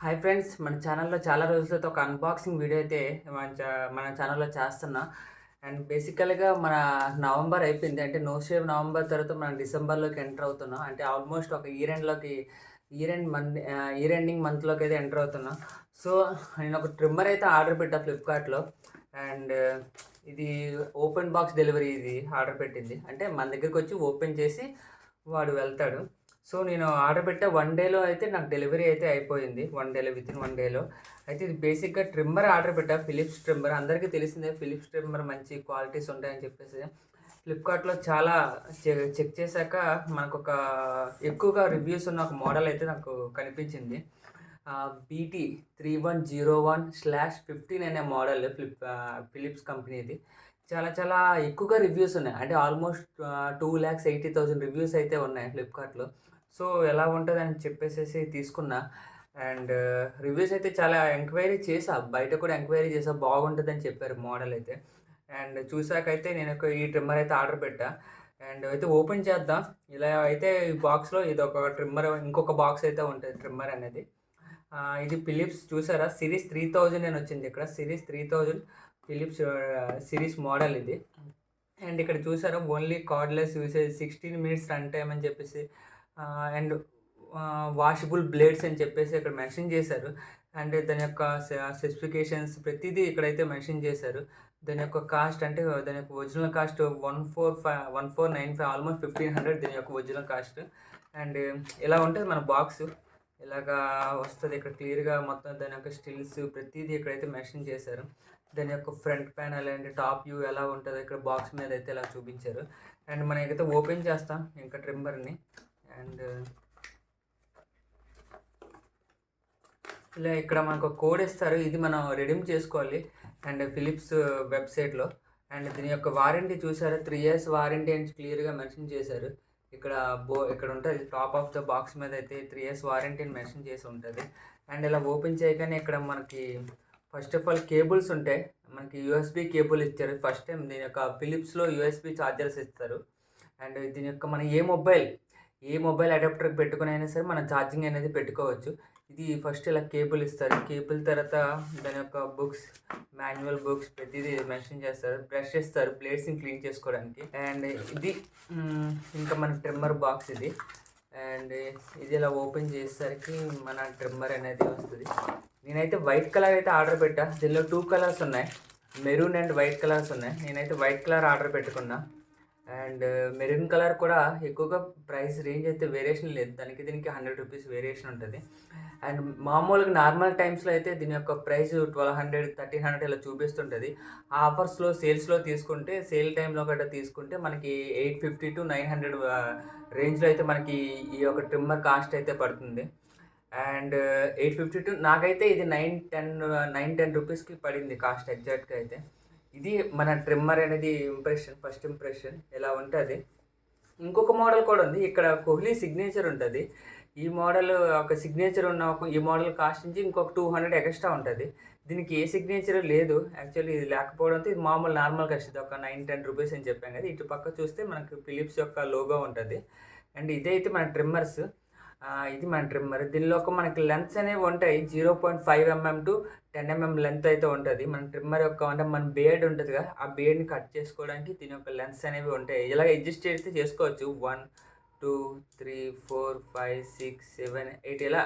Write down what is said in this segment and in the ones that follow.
Hi friends, మన ఛానల్‌లో చాలా రోజుల తర్వాత ఒక అన్బాక్సింగ్ వీడియో అయితే మన ఛానల్‌లో చేస్తున్నా. అండ్ బేసికల్‌గా మన నవంబర్ అయిపోయింది. అంటే నో షేవ్ నవంబర్ తర్వాత మనం డిసెంబర్‌లోకి ఎంటర్ అవుతున్నాం. అంటే ఆల్మోస్ట్ ఒక ఇయర్ ఎండింగ్ మంత్‌లోకి అయితే ఎంటర్ అవుతున్నాం. సో, నేను ఒక ట్రిమ్మర్ అయితే ఆర్డర్ పెట్టా ఫ్లిప్‌కార్ట్‌లో. అండ్ ఇది ఓపెన్ బాక్స్ డెలివరీ ఇది ఆర్డర్ పెట్టింది. అంటే మన దగ్గరికొచ్చి ఓపెన్ చేసి వాడు వెళ్తాడు. సో, నేను ఆర్డర్ పెట్టా 1 డేలో అయితే నాకు డెలివరీ అయితే అయిపోయింది. వితిన్ 1 డేలో. అయితే ఇది బేసిక్‌గా ట్రిమ్మర్ ఆర్డర్ పెట్టా. Philips trimmer. అందరికీ తెలిసిందే ఫిలిప్స్ ట్రిమ్మర్ మంచి క్వాలిటీస్ ఉంటాయని చెప్పేసి. ఫ్లిప్‌కార్ట్‌లో చాలా చెక్ చేశాక మనకొక ఎక్కువగా రివ్యూస్ ఉన్న ఒక మోడల్ అయితే నాకు కనిపించింది. బీటీ 3101/15 అనే మోడల్ ఫిలిప్స్ కంపెనీది. చాలా చాలా ఎక్కువగా రివ్యూస్ ఉన్నాయి. అంటే ఆల్మోస్ట్ 2,80,000 రివ్యూస్ అయితే ఉన్నాయి ఫ్లిప్‌కార్ట్‌లో. సో, ఎలా ఉంటదని చెప్పేసేసి తీసుకున్నా. అండ్ రివ్యూస్ అయితే చాలా ఎంక్వైరీ చేశా. బయట కూడా ఎంక్వైరీ చేశా. బాగుంటదని చెప్పారు మోడల్ అయితే. అండ్ చూసాకైతే ఈ ట్రిమ్మర్ అయితే ఆర్డర్ పెట్టా. అండ్ అయితే ఓపెన్ చేద్దాం. ఇలా అయితే ఈ బాక్స్‌లో ఇదొక ట్రిమ్మర్, ఇంకొక బాక్స్ అయితే ఉంటది ట్రిమ్మర్ అనేది. ఇది ఫిలిప్స్ చూసారా? సిరీస్ 3000 అని వచ్చింది ఇక్కడ. సిరీస్ 3000 ఫిలిప్స్ సిరీస్ మోడల్ ఇది. అండ్ ఇక్కడ చూసారా? Only cardless usage, 16 minutes run time అని చెప్పేసి అండ్ వాషబుల్ బ్లేడ్స్ అని చెప్పేసి ఇక్కడ మెన్షన్ చేశారు. అండ్ దాని యొక్క స్పెసిఫికేషన్స్ ప్రతీదీ ఇక్కడైతే మెన్షన్ చేశారు. దాని యొక్క కాస్ట్ అంటే దాని యొక్క ఒరిజినల్ కాస్ట్ 1495 ఆల్మోస్ట్ 1500 దీని యొక్క ఒరిజినల్ కాస్ట్. అండ్ ఇలా ఉంటది మన బాక్సు. ఇలాగా వస్తది. ఇక్కడ క్లియర్‌గా మొత్తం దాని యొక్క స్టిల్స్ ప్రతీదీ ఇక్కడైతే మెన్షన్ చేశారు. దాని యొక్క front panel and top view ఎలా ఉంటదో ఇక్కడ బాక్స్ మీద అయితే ఇలా చూపించారు. అండ్ మనమైతే ఓపెన్ చేస్తాం ఇంకా ట్రిమ్మర్‌ని. అండ్ ఇలా ఇక్కడ మనకు ఒక కోడ్ ఇస్తారు. ఇది మనం రెడీమ్ చేసుకోవాలి. అండ్ ఫిలిప్స్ వెబ్‌సైట్‌లో. అండ్ దీని యొక్క వారంటీ చూసారా? 3 ఇయర్స్ వారంటీ అని క్లియర్‌గా మెన్షన్ చేశారు. ఇక్కడ ఇక్కడ ఉంటది. టాప్ ఆఫ్ ద బాక్స్ మీద అయితే 3 ఇయర్స్ వారంటీ అని మెన్షన్ చేసి ఉంటది. అండ్ ఇలా ఓపెన్ చేయగానే ఇక్కడ మనకి ఫస్ట్ ఆఫ్ ఆల్ కేబుల్స్ ఉంటాయి. మనకి యూఎస్‌బీ కేబుల్ ఇచ్చారు. ఫస్ట్ టైం దీని యొక్క ఫిలిప్స్‌లో యూఎస్‌బీ చార్జర్స్ ఇస్తారు. అండ్ దీని యొక్క మనం ఏ మొబైల్ అడాప్టర్‌కి పెట్టుకొనైనా సరే మనం ఛార్జింగ్ అనేది పెట్టుకోవచ్చు. ఇది ఫస్ట్ ఇలా కేబుల్ ఇస్తారు. కేబుల్ తర్వాత దాని యొక్క బుక్స్, మాన్యువల్ బుక్స్ ప్రతీదీ మెన్షన్ చేస్తారు. బ్రష్ ఇస్తారు బ్లేడ్స్‌ని క్లీన్ చేసుకోవడానికి. అండ్ ఇది ఇంకా మన ట్రిమ్మర్ బాక్స్ ఇది. అండ్ ఇది ఇలా ఓపెన్ చేసేసరికి మన ట్రిమ్మర్ అనేది వస్తది. నేనైతే వైట్ కలర్ అయితే ఆర్డర్ పెట్టా. దీనిలో 2 కలర్స్ ఉన్నాయి. మెరూన్ అండ్ వైట్ కలర్స్ ఉన్నాయి. నేనైతే వైట్ కలర్ ఆర్డర్ పెట్టుకున్నా. అండ్ మెరూన్ కలర్ కూడా ఎక్కువగా ప్రైస్ రేంజ్ అయితే వేరియేషన్ లేదు. దీనికి ₹100 వేరియేషన్ ఉంటది. అండ్ మామూలుగా నార్మల్ టైమ్స్‌లో అయితే దీని యొక్క ప్రైస్ 1200, 1300 ఇలా చూపిస్తుంటది. ఆఫర్స్‌లో, సేల్స్‌లో తీసుకుంటే, సేల్ టైమ్‌లో గట్టా తీసుకుంటే మనకి 850-900 రేంజ్‌లో అయితే మనకి ఈ యొక్క ట్రిమ్మర్ కాస్ట్ అయితే పడుతుంది. అండ్ 850 నాకైతే ఇది 9, 10 రూపీస్‌కి పడింది కాస్ట్ ఎగ్జాక్ట్‌గా అయితే. ఇది మన ట్రిమ్మర్ అనేది ఫస్ట్ ఇంప్రెషన్ ఇలా ఉంటది. ఇంకొక మోడల్ కూడా ఉంది. ఇక్కడ కోహ్లీ సిగ్నేచర్ ఉంటది. ఈ మోడల్ ఒక సిగ్నేచర్ ఉన్న ఈ మోడల్ కాస్ట్ నుంచి ఇంకొక 200 ఎక్స్‌ట్రా ఉంటది. దీనికి ఏ సిగ్నేచర్ లేదు. యాక్చువల్లీ ఇది లేకపోవడంతో ఇది మామూలు నార్మల్ కాస్ట్. ఇది ఒక 9, 10 రూపీస్ అని చెప్పాం కదా! ఇటు పక్క చూస్తే మనకు ఫిలిప్స్ యొక్క లోగో ఉంటది. అండ్ ఇదైతే మన ట్రిమ్మర్స్. ఇది మన ట్రిమ్మర్. దీనిలో ఒక మనకి లెంగ్త్స్ అనేవి ఉంటాయి. 0.5 టు 10 లెంగ్త్ అయితే ఉంటది. మన ట్రిమ్మర్ యొక్క అంటే మన బియర్డ్ ఉంటది కదా! ఆ బియర్డ్‌ని కట్ చేసుకోవడానికి దీని యొక్క లెంగ్త్స్ అనేవి ఉంటాయి. ఇలా అడ్జస్ట్ చేస్తే చేసుకోవచ్చు. 1, 2, 3, 4, 5, 6, 7, 8 ఇలా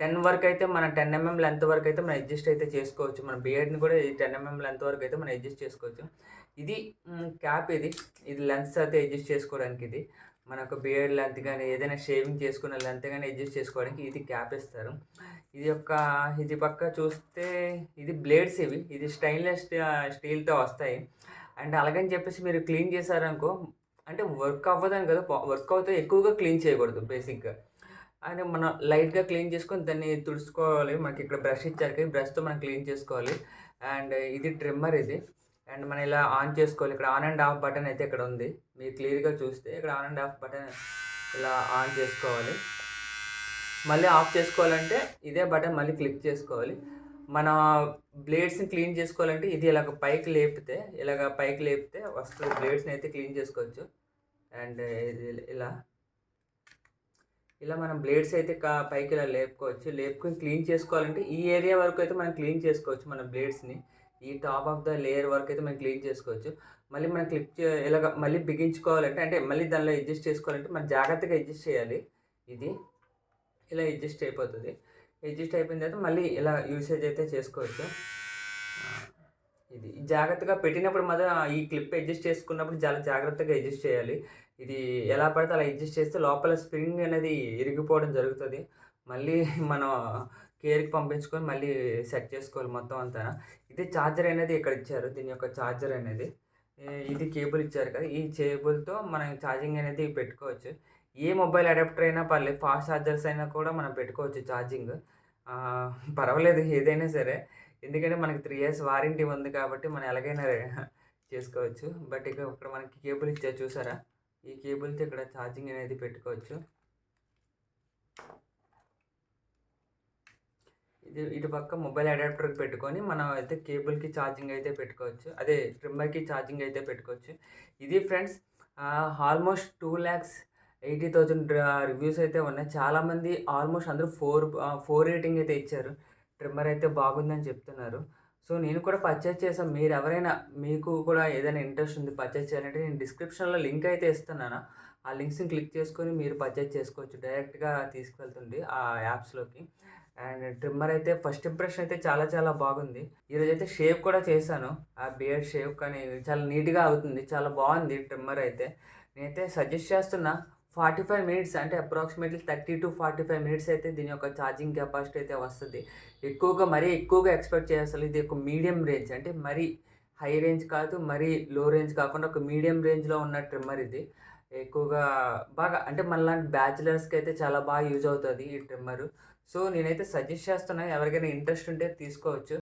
10 వరకైతే మన 10 లెంగ్త్ వరకైతే మనం అడ్జస్ట్ అయితే చేసుకోవచ్చు. మన బియర్డ్‌ని కూడా ఈ 10 లెంగ్త్ వరకైతే మనం అడ్జస్ట్ చేసుకోవచ్చు. ఇది క్యాప్ ఇది. ఇది లెంగ్త్స్ అయితే అడ్జస్ట్ చేసుకోవడానికి ఇది. మనకు బియర్డ్ లెంత్ గానీ, ఏదైనా షేవింగ్ చేసుకునే లెంత్ గానీ అడ్జస్ట్ చేసుకోవడానికి ఇది క్యాప్ ఇస్తారు. ఇది పక్క చూస్తే ఇది బ్లేడ్స్ ఇవి. ఇది స్టెయిన్‌లెస్ స్టీల్‌తో వస్తాయి. అండ్ అలాగని చెప్పేసి మీరు క్లీన్ చేశారనుకో అంటే వర్క్ అవ్వదని కాదు. వర్క్ అవుతే ఎక్కువగా క్లీన్ చేయకూడదు బేసిక్‌గా. అని మనం లైట్‌గా క్లీన్ చేసుకొని దాన్ని తుడుచుకోవాలి. మనకిక్కడ బ్రష్ ఇచ్చారు కదా! ఈ బ్రష్‌తో మనం క్లీన్ చేసుకోవాలి. అండ్ ఇది ట్రిమ్మర్ ఇది. అండ్ మనం ఇలా ఆన్ చేసుకోవాలి. ఇక్కడ ఆన్ అండ్ ఆఫ్ బటన్ అయితే ఇక్కడ ఉంది. మీరు క్లియర్‌గా చూస్తే ఇక్కడ ఆన్ అండ్ ఆఫ్ బటన్ ఇలా ఆన్ చేసుకోవాలి. మళ్ళీ ఆఫ్ చేసుకోవాలంటే ఇదే బటన్ మళ్ళీ క్లిక్ చేసుకోవాలి. మన బ్లేడ్స్‌ని క్లీన్ చేసుకోవాలంటే ఇది ఇలాగ పైకి లేపితే వస్తది. బ్లేడ్స్‌ని అయితే క్లీన్ చేసుకోవచ్చు. అండ్ ఇది ఇలా ఇలా మనం బ్లేడ్స్ అయితే పైకి ఇలా లేపుకోవచ్చు. లేపుకొని క్లీన్ చేసుకోవాలంటే ఈ ఏరియా వరకు అయితే మనం క్లీన్ చేసుకోవచ్చు మన బ్లేడ్స్‌ని. ఈ టాప్ ఆఫ్ ద లేయర్ వరకు అయితే మనం క్లీన్ చేసుకోవచ్చు. మళ్ళీ మనం ఇలాగ మళ్ళీ బిగించుకోవాలంటే అంటే మళ్ళీ దానిలో అడ్జస్ట్ చేసుకోవాలంటే మనం జాగ్రత్తగా అడ్జస్ట్ చేయాలి. ఇది ఇలా అడ్జస్ట్ అయిపోతది. అడ్జస్ట్ అయిపోయిన తర్వాత మళ్ళీ ఇలా యూసేజ్ అయితే చేసుకోవచ్చు. ఇది జాగ్రత్తగా పెట్టినప్పుడు మాత్రం ఈ క్లిప్ అడ్జస్ట్ చేసుకున్నప్పుడు చాలా జాగ్రత్తగా అడ్జస్ట్ చేయాలి. ఇది ఎలా పడితే అలా అడ్జస్ట్ చేస్తే లోపల స్ప్రింగ్ అనేది ఇరిగిపోవడం జరుగుతది. మళ్ళీ మనం కేర్‌కి పంపించుకొని మళ్ళీ సెట్ చేసుకోవాలి మొత్తం అంతా. ఇది చార్జర్ అనేది ఇక్కడ ఇచ్చారు. దీని యొక్క చార్జర్ అనేది. ఇది కేబుల్ ఇచ్చారు కదా! ఈ కేబుల్‌తో మనం ఛార్జింగ్ అనేది పెట్టుకోవచ్చు. ఏ మొబైల్ అడాప్టర్ అయినా పర్లేదు. ఫాస్ట్ ఛార్జర్స్ అయినా కూడా మనం పెట్టుకోవచ్చు ఛార్జింగ్. పర్వాలేదు ఏదైనా సరే. ఎందుకంటే మనకి 3 ఇయర్స్ వారంటీ ఉంది కాబట్టి మనం ఎలాగైనా చేసుకోవచ్చు. బట్ ఇక్కడ మనకి కేబుల్ ఇచ్చారు చూసారా? ఈ కేబుల్‌తో ఇక్కడ ఛార్జింగ్ అనేది పెట్టుకోవచ్చు. ఇటు పక్క మొబైల్ అడాప్టర్‌కి పెట్టుకొని మనం అయితే కేబుల్‌కి ఛార్జింగ్ అయితే పెట్టుకోవచ్చు. అదే ట్రిమ్మర్‌కి ఛార్జింగ్ అయితే పెట్టుకోవచ్చు. ఇది ఫ్రెండ్స్ ఆల్మోస్ట్ 2,80,000 రివ్యూస్ అయితే ఉన్నాయి. చాలామంది ఆల్మోస్ట్ అందరూ 4 రేటింగ్ అయితే ఇచ్చారు. ట్రిమ్మర్ అయితే బాగుందని చెప్తున్నారు. సో, నేను కూడా పర్చేజ్ చేశాను. మీరెవరైనా మీకు కూడా ఏదైనా ఇంట్రెస్ట్ ఉంది పర్చేజ్ చేయాలంటే నేను డిస్క్రిప్షన్‌లో లింక్ అయితే ఇస్తున్నాను. ఆ లింక్స్‌ని క్లిక్ చేసుకొని మీరు పర్చేజ్ చేసుకోవచ్చు. డైరెక్ట్‌గా తీసుకువెళ్తుంది ఆ యాప్స్‌లోకి. అండ్ ట్రిమ్మర్ అయితే ఫస్ట్ ఇంప్రెషన్ అయితే చాలా చాలా బాగుంది. ఈరోజైతే షేవ్ కూడా చేశాను. ఆ బియర్డ్ షేవ్ కానీ చాలా నీట్‌గా అవుతుంది. చాలా బాగుంది ట్రిమ్మర్ అయితే. నేనైతే సజెస్ట్ చేస్తున్నా. 45 మినిట్స్ అంటే అప్రాక్సిమేట్‌లీ 30-45 మినిట్స్ అయితే దీని యొక్క ఛార్జింగ్ కెపాసిటీ అయితే వస్తది. మరీ ఎక్కువగా ఎక్స్‌పెక్ట్ చేయాల్సిన ఇది ఒక మీడియం రేంజ్ అంటే మరీ హై రేంజ్ కాదు, మరీ లో రేంజ్ కాకుండా ఒక మీడియం రేంజ్‌లో ఉన్న ట్రిమ్మర్ ఇది. ఎక్కువగా బాగా అంటే మనలాంటి బ్యాచిలర్స్‌కి అయితే చాలా బాగా యూజ్ అవుతది ఈ ట్రిమ్మరు. సో, నేనైతే సజెస్ట్ చేస్తున్నా. ఎవరికైనా ఇంట్రెస్ట్ ఉంటే తీసుకోవచ్చు.